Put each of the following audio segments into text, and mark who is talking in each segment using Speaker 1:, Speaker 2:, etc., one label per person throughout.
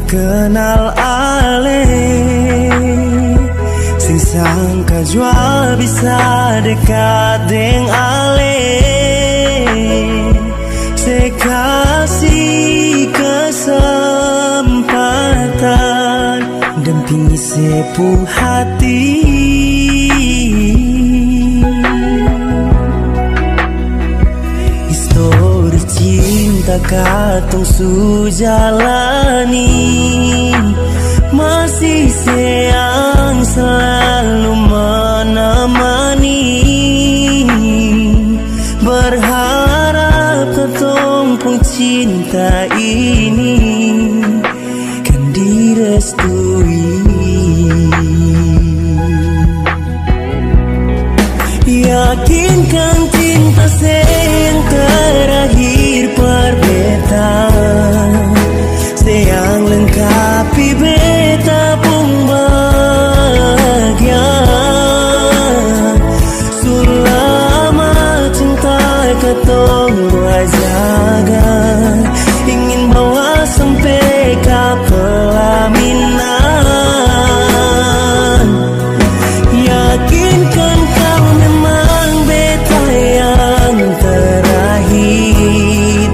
Speaker 1: kenal ale, sing sangka jua bisa dekat deng ale. Saya kasih kesempatan dampingi sepuh hati. Histori cinta katong su jalani, masih sayang selalu menemani. Berharap katong pun cinta ini kan direstui. Yakinkan cinta yang terakhir perbedaan, yang lengkapi beta pun bahagia. Selama cinta katong jaga, ingin bawa sampai ke pelaminan. Yakinkan kau memang beta yang terakhir,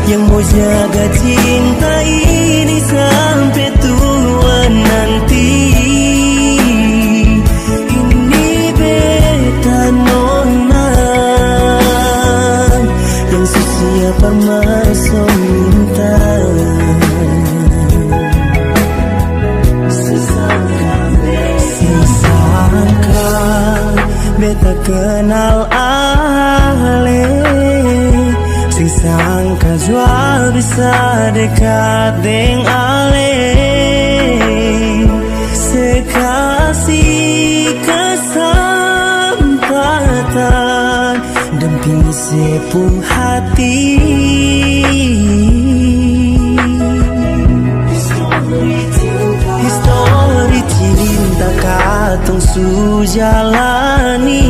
Speaker 1: yang mau jaga cinta ini sampai tua nanti. Ini beta nona yang siap bermasuk minta. Sesangka beta kenal ale, sing sangka jua bisa dekat deng ale. Sekasih kesempatan dampingi sepuh hati. Histori cinta katong su jalani,